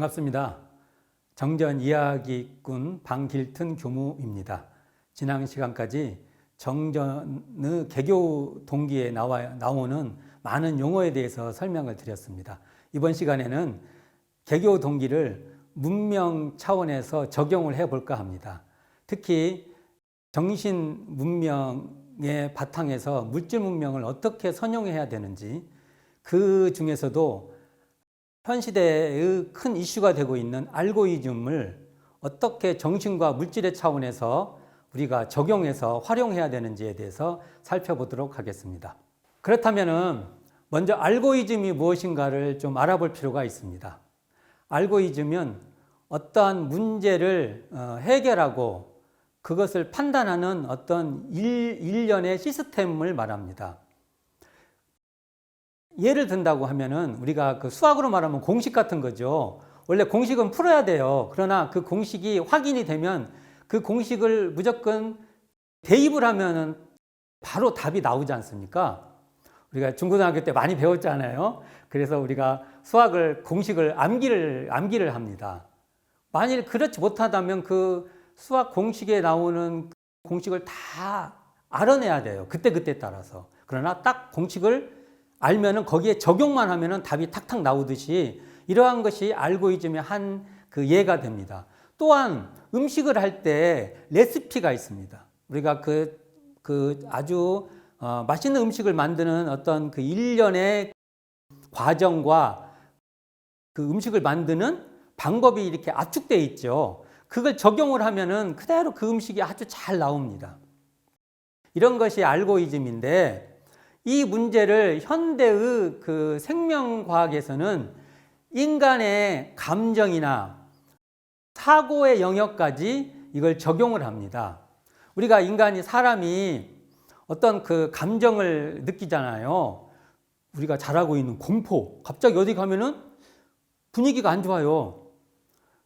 반갑습니다. 정전 이야기꾼 방길튼 교무입니다. 지난 시간까지 정전의 개교 동기에 나오는 많은 용어에 대해서 설명을 드렸습니다. 이번 시간에는 개교 동기를 문명 차원에서 적용을 해볼까 합니다. 특히 정신 문명의 바탕에서 물질 문명을 어떻게 선용해야 되는지, 그 중에서도 현 시대의 큰 이슈가 되고 있는 알고리즘을 어떻게 정신과 물질의 차원에서 우리가 적용해서 활용해야 되는지에 대해서 살펴보도록 하겠습니다. 그렇다면 먼저 알고리즘이 무엇인가를 좀 알아볼 필요가 있습니다. 알고리즘은 어떠한 문제를 해결하고 그것을 판단하는 어떤 일련의 시스템을 말합니다. 예를 든다고 하면은 우리가 그 수학으로 말하면 공식 같은 거죠. 원래 공식은 풀어야 돼요. 그러나 그 공식이 확인이 되면 그 공식을 무조건 대입을 하면은 바로 답이 나오지 않습니까? 우리가 중고등학교 때 많이 배웠잖아요. 그래서 우리가 수학을 공식을 암기를 합니다. 만일 그렇지 못하다면 그 수학 공식에 나오는 공식을 다 알아내야 돼요. 그때 따라서. 그러나 딱 공식을 알면은 거기에 적용만 하면은 답이 탁탁 나오듯이 이러한 것이 알고리즘의 한 그 예가 됩니다. 또한 음식을 할 때 레시피가 있습니다. 우리가 아주 맛있는 음식을 만드는 어떤 그 일련의 과정과 그 음식을 만드는 방법이 이렇게 압축되어 있죠. 그걸 적용을 하면은 그대로 그 음식이 아주 잘 나옵니다. 이런 것이 알고리즘인데, 이 문제를 현대의 그 생명과학에서는 인간의 감정이나 사고의 영역까지 이걸 적용을 합니다. 우리가 사람이 어떤 그 감정을 느끼잖아요. 우리가 잘하고 있는 공포, 갑자기 어디 가면은 분위기가 안 좋아요.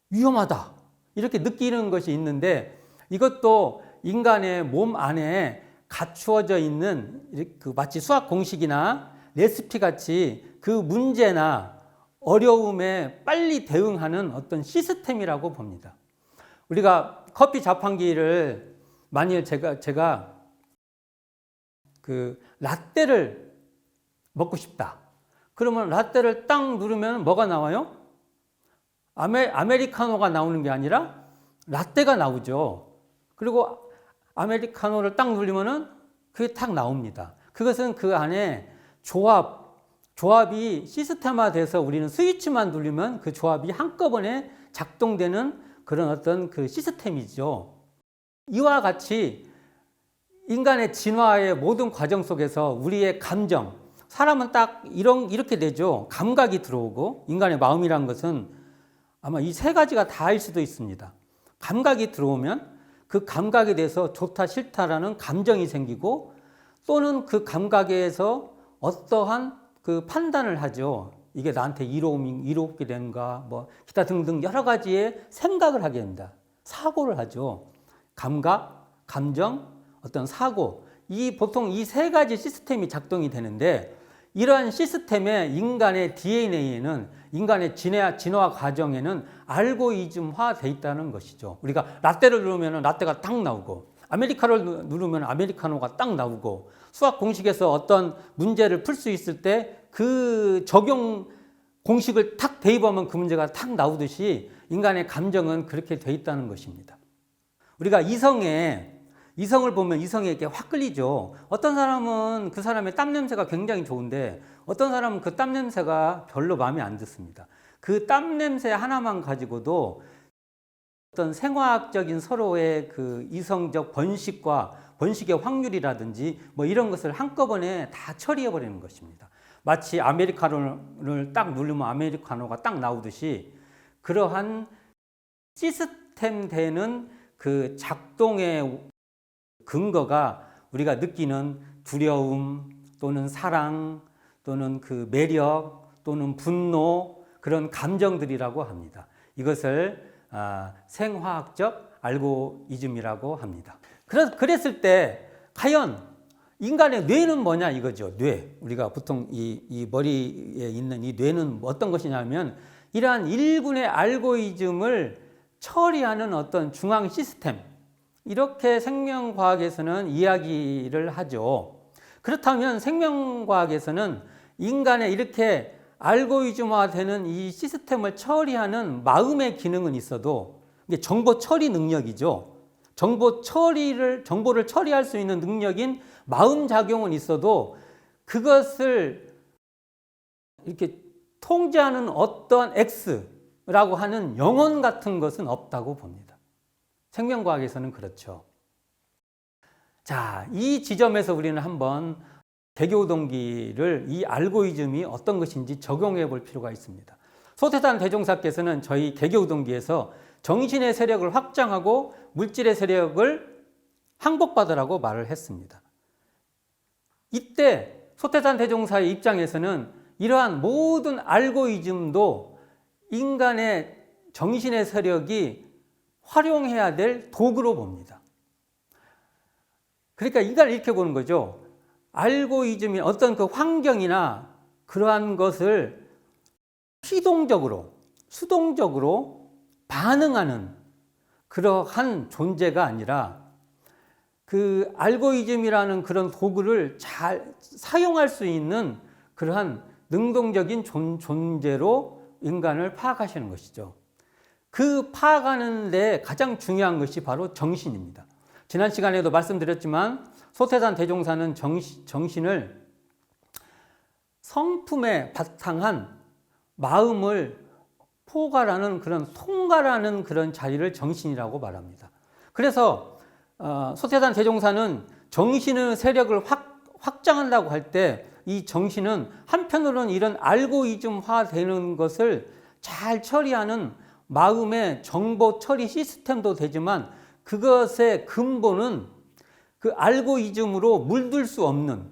위험하다. 이렇게 느끼는 것이 있는데, 이것도 인간의 몸 안에 갖추어져 있는 그 마치 수학 공식이나 레시피 같이 그 문제나 어려움에 빨리 대응하는 어떤 시스템이라고 봅니다. 우리가 커피 자판기를 만일 제가 그 라떼를 먹고 싶다. 그러면 라떼를 딱 누르면 뭐가 나와요? 아메리카노가 나오는 게 아니라 라떼가 나오죠. 그리고 아메리카노를 딱 누르면은 그게 딱 나옵니다. 그것은 그 안에 조합이 시스템화돼서 우리는 스위치만 누르면 그 조합이 한꺼번에 작동되는 그런 어떤 그 시스템이죠. 이와 같이 인간의 진화의 모든 과정 속에서 우리의 감정, 사람은 딱 이렇게 되죠. 감각이 들어오고, 인간의 마음이란 것은 아마 이 세 가지가 다일 수도 있습니다. 감각이 들어오면 그 감각에 대해서 좋다 싫다라는 감정이 생기고, 또는 그 감각에서 어떠한 그 판단을 하죠. 이게 나한테 이롭게 되는가, 뭐 기타 등등 여러 가지의 생각을 하게 됩니다. 사고를 하죠. 감각, 감정, 어떤 사고, 보통 이 세 가지 시스템이 작동이 되는데, 이러한 시스템의 인간의 DNA에는, 인간의 진화 과정에는 알고리즘화 돼 있다는 것이죠. 우리가 라떼를 누르면 라떼가 딱 나오고, 아메리카노를 누르면 아메리카노가 딱 나오고, 수학 공식에서 어떤 문제를 풀 수 있을 때 그 적용 공식을 탁 대입하면 그 문제가 탁 나오듯이 인간의 감정은 그렇게 돼 있다는 것입니다. 우리가 이성을 보면 이성에게 확 끌리죠. 어떤 사람은 그 사람의 땀 냄새가 굉장히 좋은데, 어떤 사람은 그 땀 냄새가 별로 마음에 안 든습니다. 그 땀 냄새 하나만 가지고도 어떤 생화학적인 서로의 그 이성적 번식의 확률이라든지 뭐 이런 것을 한꺼번에 다 처리해 버리는 것입니다. 마치 아메리카노를 딱 누르면 아메리카노가 딱 나오듯이, 그러한 시스템 되는 그 작동의 근거가 우리가 느끼는 두려움 또는 사랑 또는 그 매력 또는 분노, 그런 감정들이라고 합니다. 이것을 생화학적 알고리즘이라고 합니다. 그랬을 때 과연 인간의 뇌는 뭐냐 이거죠. 뇌. 우리가 보통 이 머리에 있는 이 뇌는 어떤 것이냐면, 이러한 일군의 알고리즘을 처리하는 어떤 중앙 시스템, 이렇게 생명과학에서는 이야기를 하죠. 그렇다면 생명과학에서는 인간의 이렇게 알고리즘화되는 이 시스템을 처리하는 마음의 기능은 있어도 이게 정보 처리 능력이죠. 정보를 처리할 수 있는 능력인 마음 작용은 있어도 그것을 이렇게 통제하는 어떤 X라고 하는 영혼 같은 것은 없다고 봅니다. 생명과학에서는 그렇죠. 자, 이 지점에서 우리는 한번 개교동기를 이 알고리즘이 어떤 것인지 적용해 볼 필요가 있습니다. 소태산 대종사께서는 저희 개교동기에서 정신의 세력을 확장하고 물질의 세력을 항복받으라고 말을 했습니다. 이때 소태산 대종사의 입장에서는 이러한 모든 알고리즘도 인간의 정신의 세력이 활용해야 될 도구로 봅니다. 그러니까 이걸 이렇게 보는 거죠. 알고리즘이 어떤 그 환경이나 그러한 것을 피동적으로, 수동적으로 반응하는 그러한 존재가 아니라 그 알고리즘이라는 그런 도구를 잘 사용할 수 있는 그러한 능동적인 존재로 인간을 파악하시는 것이죠. 그 파악하는 데 가장 중요한 것이 바로 정신입니다. 지난 시간에도 말씀드렸지만 소태산 대종사는 정신을 성품에 바탕한 마음을 포괄하는 그런 통괄하는 그런 자리를 정신이라고 말합니다. 그래서 소태산 대종사는 정신의 세력을 확장한다고 할 때 이 정신은 한편으로는 이런 알고리즘화 되는 것을 잘 처리하는 마음의 정보 처리 시스템도 되지만 그것의 근본은 그 알고리즘으로 물들 수 없는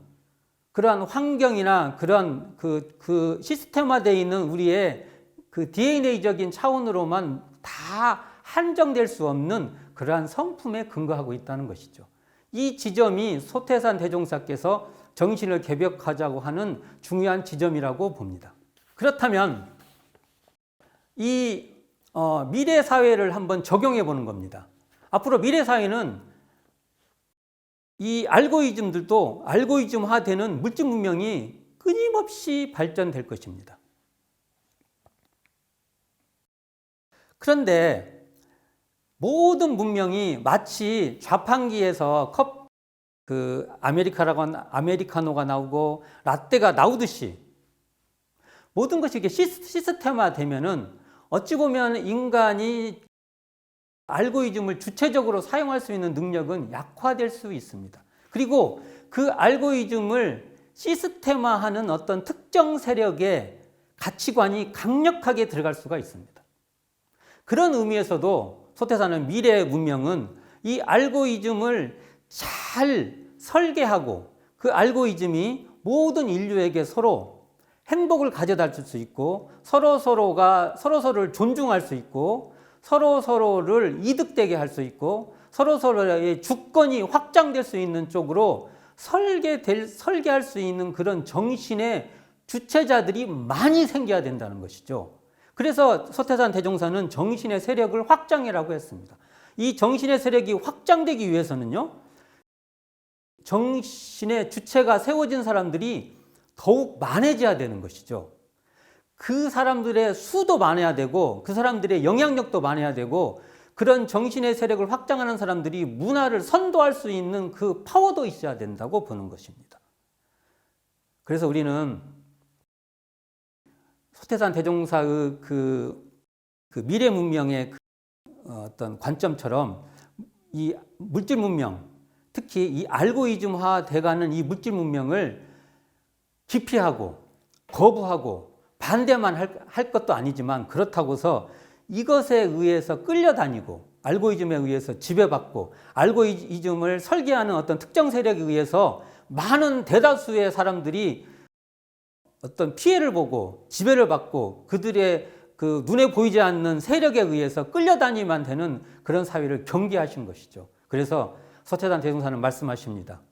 그러한 환경이나 그러한 그 시스템화되어 있는 우리의 그 DNA적인 차원으로만 다 한정될 수 없는 그러한 성품에 근거하고 있다는 것이죠. 이 지점이 소태산 대종사께서 정신을 개벽하자고 하는 중요한 지점이라고 봅니다. 그렇다면 이 미래 사회를 한번 적용해 보는 겁니다. 앞으로 미래 사회는 이 알고리즘들도 알고리즘화되는 물질 문명이 끊임없이 발전될 것입니다. 그런데 모든 문명이 마치 자판기에서 아메리카노가 나오고 라떼가 나오듯이 모든 것이 이렇게 시스템화 되면은 어찌 보면 인간이 알고리즘을 주체적으로 사용할 수 있는 능력은 약화될 수 있습니다. 그리고 그 알고리즘을 시스템화하는 어떤 특정 세력의 가치관이 강력하게 들어갈 수가 있습니다. 그런 의미에서도 소태산은 미래 문명은 이 알고리즘을 잘 설계하고 그 알고리즘이 모든 인류에게 서로 행복을 가져다 줄 수 있고 서로를 존중할 수 있고 서로를 이득되게 할 수 있고 서로의 주권이 확장될 수 있는 쪽으로 설계할 수 있는 그런 정신의 주체자들이 많이 생겨야 된다는 것이죠. 그래서 소태산 대종사는 정신의 세력을 확장해라고 했습니다. 이 정신의 세력이 확장되기 위해서는요, 정신의 주체가 세워진 사람들이 더욱 많아져야 되는 것이죠. 그 사람들의 수도 많아야 되고 그 사람들의 영향력도 많아야 되고 그런 정신의 세력을 확장하는 사람들이 문화를 선도할 수 있는 그 파워도 있어야 된다고 보는 것입니다. 그래서 우리는 소태산 대종사의 그 미래 문명의 어떤 관점처럼 이 물질 문명, 특히 이 알고리즘화 돼가는 이 물질 문명을 기피하고 거부하고 반대만 할 것도 아니지만 그렇다고서 이것에 의해서 끌려다니고 알고리즘에 의해서 지배받고 알고리즘을 설계하는 어떤 특정 세력에 의해서 많은 대다수의 사람들이 어떤 피해를 보고 지배를 받고 그들의 그 눈에 보이지 않는 세력에 의해서 끌려다니만 되는 그런 사회를 경계하신 것이죠. 그래서 소태산 대종사는 말씀하십니다.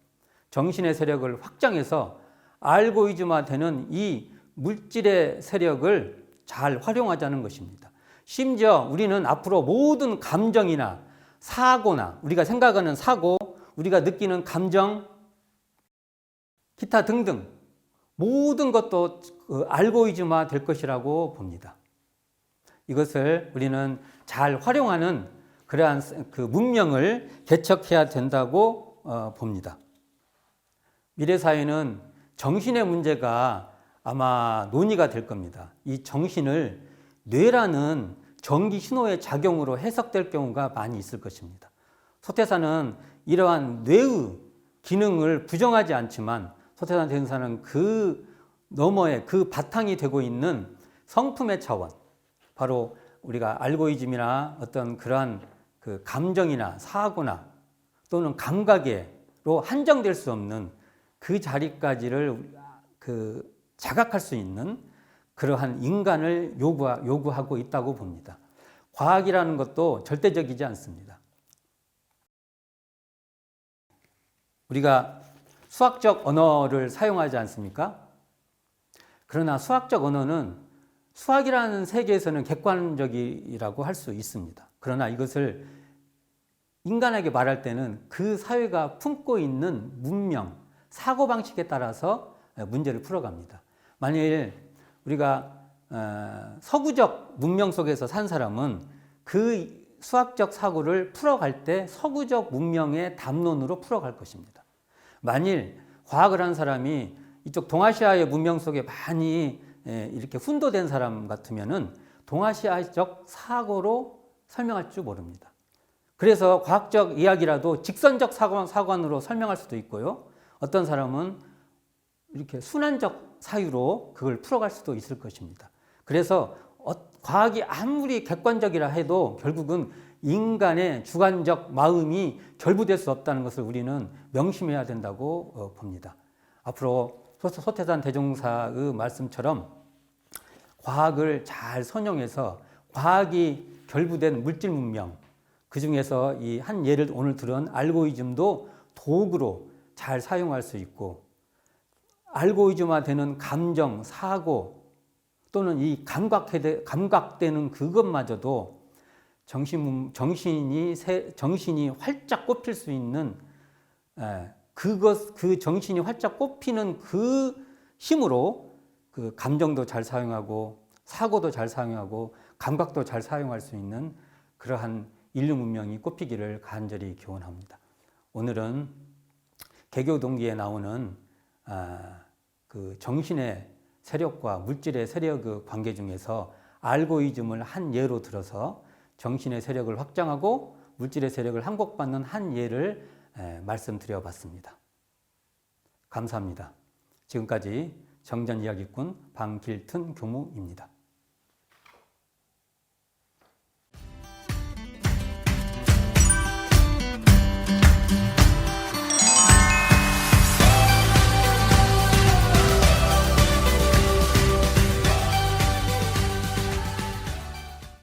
정신의 세력을 확장해서 알고리즘화되는 이 물질의 세력을 잘 활용하자는 것입니다. 심지어 우리는 앞으로 모든 감정이나 사고나 우리가 생각하는 사고, 우리가 느끼는 감정, 기타 등등 모든 것도 알고리즘화 될 것이라고 봅니다. 이것을 우리는 잘 활용하는 그러한 그 문명을 개척해야 된다고 봅니다. 미래 사회는 정신의 문제가 아마 논의가 될 겁니다. 이 정신을 뇌라는 전기 신호의 작용으로 해석될 경우가 많이 있을 것입니다. 소태사는 이러한 뇌의 기능을 부정하지 않지만 소태사 대승사는 그 너머에 그 바탕이 되고 있는 성품의 차원, 바로 우리가 알고리즘이나 어떤 그러한 그 감정이나 사고나 또는 감각으로 한정될 수 없는 그 자리까지를 자각할 수 있는 그러한 인간을 요구하고 있다고 봅니다. 과학이라는 것도 절대적이지 않습니다. 우리가 수학적 언어를 사용하지 않습니까? 그러나 수학적 언어는 수학이라는 세계에서는 객관적이라고 할 수 있습니다. 그러나 이것을 인간에게 말할 때는 그 사회가 품고 있는 문명, 사고방식에 따라서 문제를 풀어갑니다. 만일 우리가 서구적 문명 속에서 산 사람은 그 수학적 사고를 풀어갈 때 서구적 문명의 담론으로 풀어갈 것입니다. 만일 과학을 한 사람이 이쪽 동아시아의 문명 속에 많이 이렇게 훈도된 사람 같으면은 동아시아적 사고로 설명할 줄 모릅니다. 그래서 과학적 이야기라도 직선적 사관으로 설명할 수도 있고요. 어떤 사람은 이렇게 순환적 사유로 그걸 풀어갈 수도 있을 것입니다. 그래서 과학이 아무리 객관적이라 해도 결국은 인간의 주관적 마음이 결부될 수 없다는 것을 우리는 명심해야 된다고 봅니다. 앞으로 소태산 대종사의 말씀처럼 과학을 잘 선용해서 과학이 결부된 물질 문명, 그 중에서 이 한 예를 오늘 들은 알고리즘도 도구로 잘 사용할 수 있고, 알고리즘화되는 감정, 사고 또는 이 감각되는 그것마저도 정신이 활짝 꼽힐 수 있는 그 정신이 활짝 꼽히는 그 힘으로 그 감정도 잘 사용하고 사고도 잘 사용하고 감각도 잘 사용할 수 있는 그러한 인류 문명이 꼽히기를 간절히 기원합니다. 오늘은 개교 동기에 나오는 그 정신의 세력과 물질의 세력의 관계 중에서 알고리즘을 한 예로 들어서 정신의 세력을 확장하고 물질의 세력을 항복받는 한 예를 말씀드려봤습니다. 감사합니다. 지금까지 정전이야기꾼 방길튼 교무입니다.